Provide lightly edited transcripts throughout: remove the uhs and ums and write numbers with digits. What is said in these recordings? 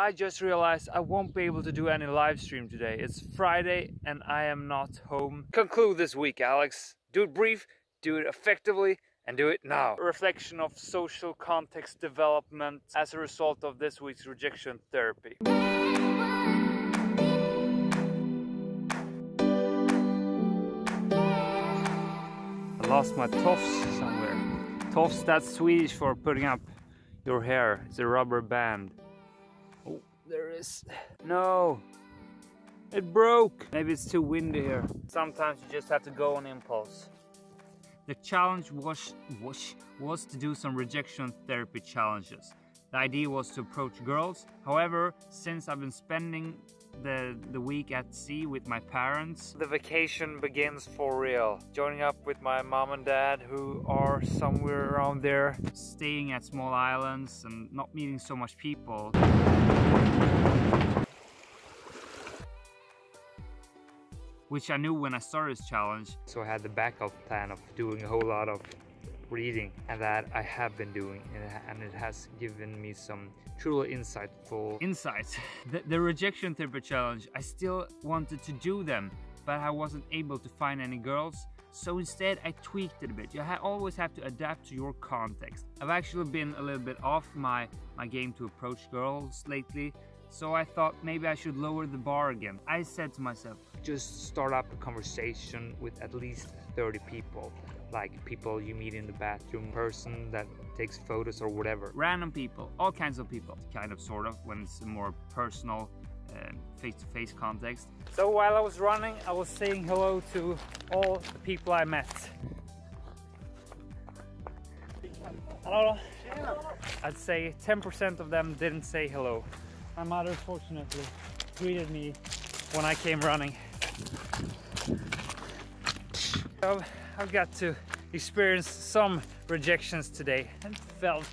I just realized I won't be able to do any live stream today. It's Friday and I am not home. Conclude this week, Alex. Do it brief, do it effectively, and do it now. A reflection of social context development as a result of this week's rejection therapy. I lost my tofs somewhere. Tofs, that's Swedish for putting up your hair. It's a rubber band. Oh, there is. No! It broke! Maybe it's too windy here. Sometimes you just have to go on impulse. The challenge was to do some rejection therapy challenges. The idea was to approach girls. However, since I've been spending the week at sea with my parents, the vacation begins for real. Joining up with my mom and dad, who are somewhere around there, staying at small islands and not meeting so much people. Which I knew when I started this challenge. So I had the backup plan of doing a whole lot of reading, and that I have been doing, and it has given me some truly insightful insights. The rejection therapy challenge, I still wanted to do them, but I wasn't able to find any girls. So instead I tweaked it a bit. You always have to adapt to your context. I've actually been a little bit off my game to approach girls lately. So I thought maybe I should lower the bar again. I said to myself, just start up a conversation with at least 30 people. Like people you meet in the bathroom, person that takes photos or whatever. Random people, all kinds of people, kind of, sort of, when it's a more personal, face-to-face context. So while I was running, I was saying hello to all the people I met. Hello. I'd say 10% of them didn't say hello. My mother, fortunately, greeted me when I came running. So I've got to experience some rejections today, and felt,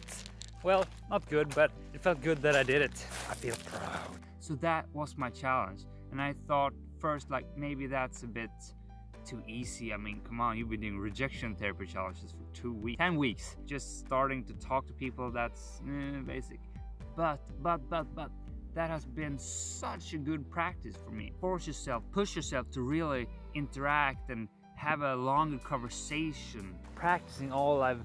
well, not good, but it felt good that I did it. I feel proud. So that was my challenge, and I thought first, like, maybe that's a bit too easy. I mean, come on, you've been doing rejection therapy challenges for 2 weeks, 10 weeks, just starting to talk to people, that's basic. But that has been such a good practice for me. Force yourself, push yourself to really interact and have a longer conversation. Practicing all I've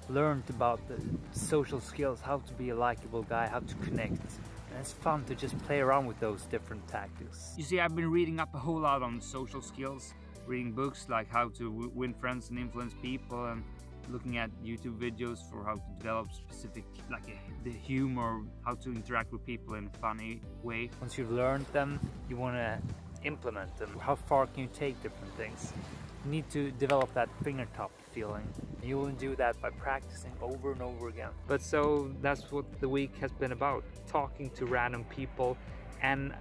learned about the social skills, how to be a likable guy, how to connect. And it's fun to just play around with those different tactics. You see, I've been reading up a whole lot on social skills, reading books like how to win friends and influence people, and looking at YouTube videos for how to develop specific, like the humor, how to interact with people in a funny way. Once you've learned them, you want to implement them. How far can you take different things? You need to develop that fingertip feeling. You will do that by practicing over and over again. But so that's what the week has been about. Talking to random people, and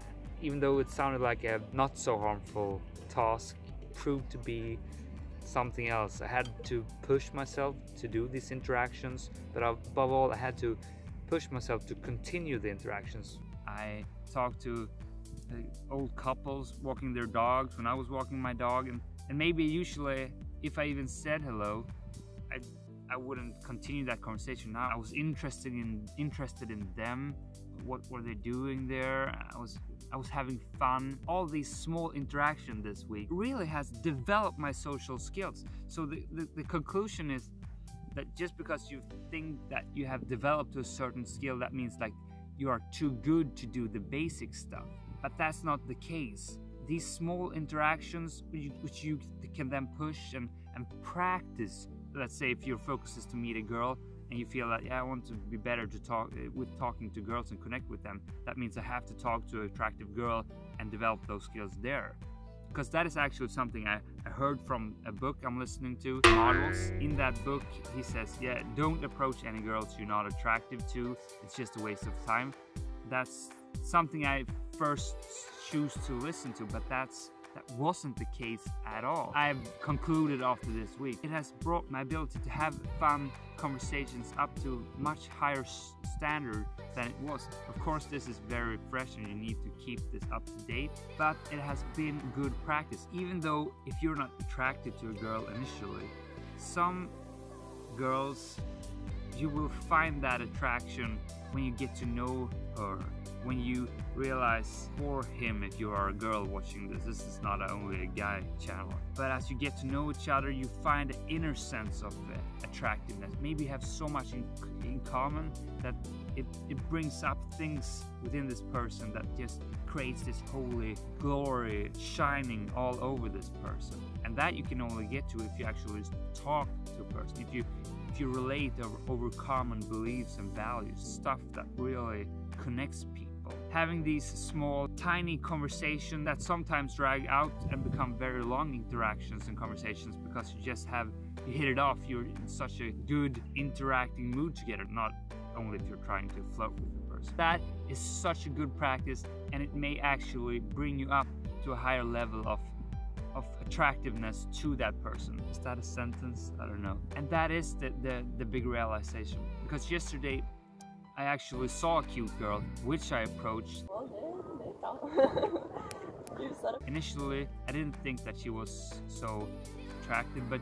even though it sounded like a not so harmful task, it proved to be something else. I had to push myself to do these interactions, but above all I had to push myself to continue the interactions. I talked to old couples walking their dogs when I was walking my dog, and maybe usually if I even said hello, I wouldn't continue that conversation. Now I was interested in them. What were they doing there? I was having fun. All these small interactions this week really has developed my social skills. So the conclusion is that just because you think that you have developed a certain skill, that means like you are too good to do the basic stuff. But that's not the case. These small interactions which you can then push and practice. Let's say if your focus is to meet a girl, and you feel that, yeah, I want to be better to talk with talking to girls and connect with them, that means I have to talk to an attractive girl and develop those skills there. Because that is actually something I heard from a book I'm listening to, Models. In that book, he says, yeah, don't approach any girls you're not attractive to. It's just a waste of time. That's something I first choose to listen to, but that wasn't the case at all. I've concluded after this week, it has brought my ability to have fun conversations up to much higher standard than it was. Of course, this is very fresh and you need to keep this up to date, but it has been good practice. Even though if you're not attracted to a girl initially, some girls, you will find that attraction when you get to know her. when you realize for him, if you are a girl watching this, this is not only a guy channel, but as you get to know each other, you find an inner sense of attractiveness. Maybe you have so much in common that it brings up things within this person that just creates this holy glory shining all over this person. And that you can only get to if you actually talk to a person, if you relate over common beliefs and values, stuff that really connects people. Having these small, tiny conversations that sometimes drag out and become very long interactions and conversations because you hit it off, you're in such a good interacting mood together, not only if you're trying to flirt with the person. That is such a good practice, and it may actually bring you up to a higher level of attractiveness to that person. Is that a sentence? I don't know. And that is the big realization, because yesterday I actually saw a cute girl which I approached. Initially I didn't think that she was so attractive, but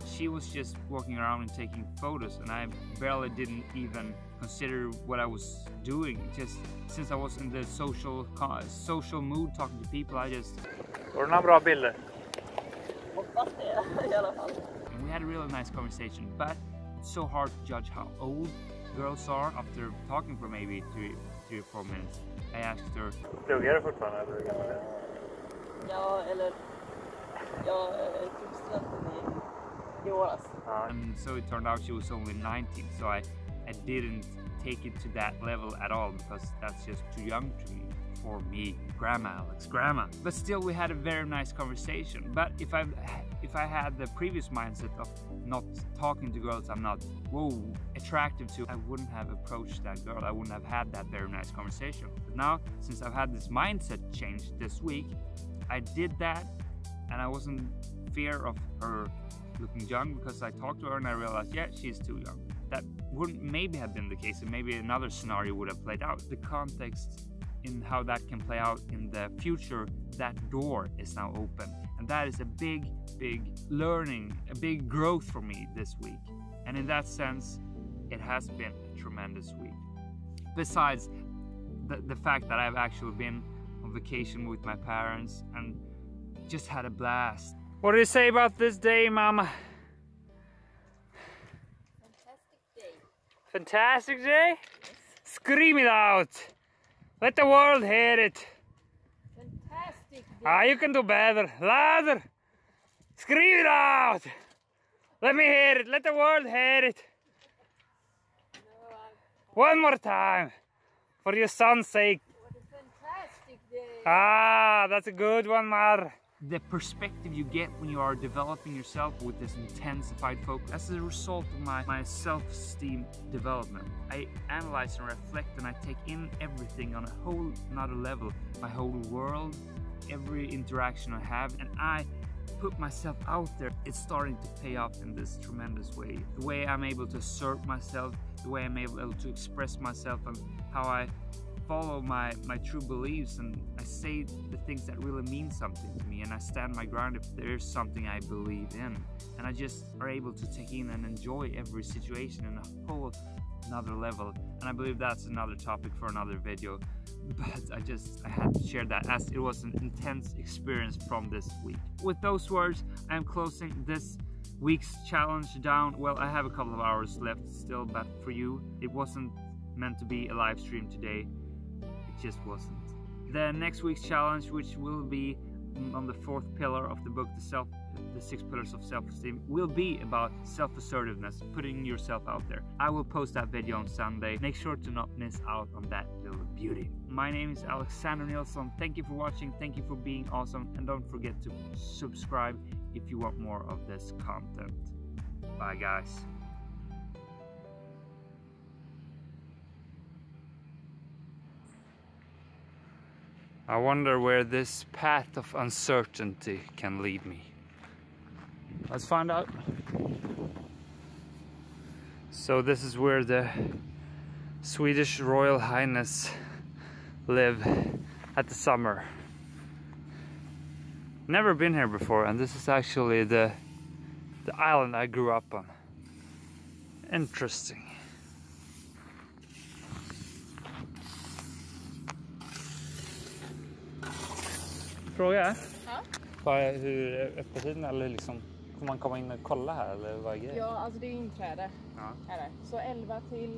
she was just walking around and taking photos, and I barely didn't even consider what I was doing. Just since I was in the social mood, talking to people, I just... Var det några bra bilder? Hoppas det i alla fall. And we had a really nice conversation, but it's so hard to judge how old girls are after talking for maybe 3 or 4 minutes. I asked her... Pluggar du fortfarande eller hur gammal är du? Ja, eller... Jag tog studenten i åras. And so it turned out she was only 19, so I didn't take it to that level at all, because that's just too young to me. For me, grandma, Alex, grandma. But still, we had a very nice conversation. But if I had the previous mindset of not talking to girls I'm not attractive to, I wouldn't have approached that girl. I wouldn't have had that very nice conversation. But now, since I've had this mindset change this week, I did that, and I wasn't fear of her looking young, because I talked to her and I realized, yeah, she's too young. That wouldn't maybe have been the case, and maybe another scenario would have played out. The context in how that can play out in the future, that door is now open, and that is a big learning, a big growth for me this week. And in that sense, it has been a tremendous week. Besides the fact that I've actually been on vacation with my parents and just had a blast. What do you say about this day, Mama? Fantastic day. Fantastic day? Scream it out! Let the world hear it! Fantastic day. Ah, you can do better. Louder! Scream it out! Let me hear it. Let the world hear it. One more time. For your son's sake. What a fantastic day. Ah, that's a good one, Mar. The perspective you get when you are developing yourself with this intensified focus, as a result of my self-esteem development, I analyze and reflect, and I take in everything on a whole another level, my whole world, every interaction I have, and I put myself out there. It's starting to pay off in this tremendous way. The way I'm able to assert myself, the way I'm able to express myself, and how I follow my true beliefs, and I say the things that really mean something to me, and I stand my ground if there's something I believe in, and I just are able to take in and enjoy every situation in a whole another level. And I believe that's another topic for another video, but I had to share that as it was an intense experience from this week. With those words, I'm closing this week's challenge down. Well, I have a couple of hours left still, but for you, it wasn't meant to be a live stream today. It just wasn't. The next week's challenge, which will be on the 4th pillar of the book, the 6 pillars of self-esteem, will be about self-assertiveness, putting yourself out there. I will post that video on Sunday. Make sure to not miss out on that little beauty. My name is Alexander Nilsson. Thank you for watching. Thank you for being awesome. And don't forget to subscribe if you want more of this content. Bye, guys. I wonder where this path of uncertainty can lead me. Let's find out. So this is where the Swedish Royal Highness live at the summer. Never been here before, and this is actually the island I grew up on. Interesting. Fråga? Ja. Hur öppettiden eller liksom, får man komma in och kolla här eller vad är grejen? Ja, alltså det är inträde. Ja. Är det. Så 11 till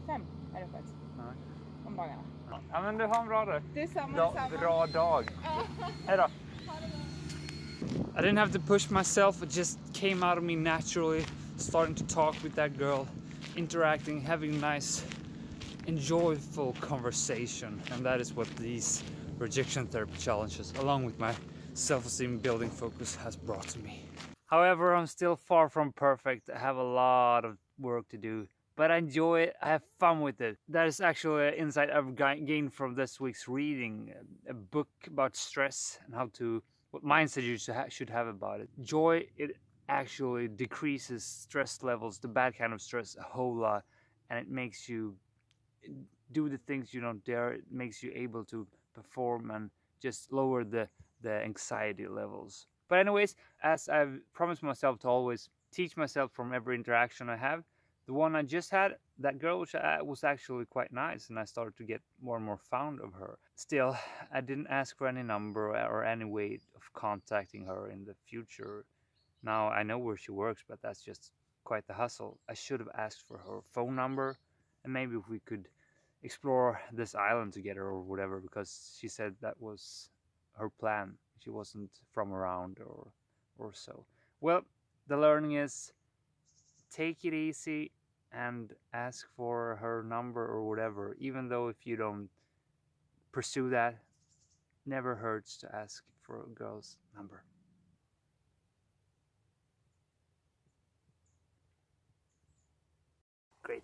5 är det öppet. Ja. Om dagarna. Ja men du har en bra dag. Detsamma. Bra dag. Hej då. I didn't have to push myself, it just came out of me naturally, starting to talk with that girl, interacting, having nice, enjoyable conversation, and that is what these rejection therapy challenges, along with my self-esteem building focus, has brought to me. However, I'm still far from perfect. I have a lot of work to do, but I enjoy it, I have fun with it. That is actually an insight I've gained from this week's reading, a book about stress and what mindset you should have about it. Joy, it actually decreases stress levels, the bad kind of stress, a whole lot, and it makes you do the things you don't dare. It makes you able to perform and just lower the anxiety levels. But anyways, as I've promised myself to always teach myself from every interaction I have, the one I just had, that girl was actually quite nice, and I started to get more and more fond of her. Still, I didn't ask for any number or any way of contacting her in the future. Now I know where she works, but that's just quite the hustle. I should have asked for her phone number, and maybe if we could explore this island together or whatever, because she said that was her plan. She wasn't from around or so. Well, the learning is take it easy and ask for her number or whatever, even though if you don't pursue that, never hurts to ask for a girl's number. Great.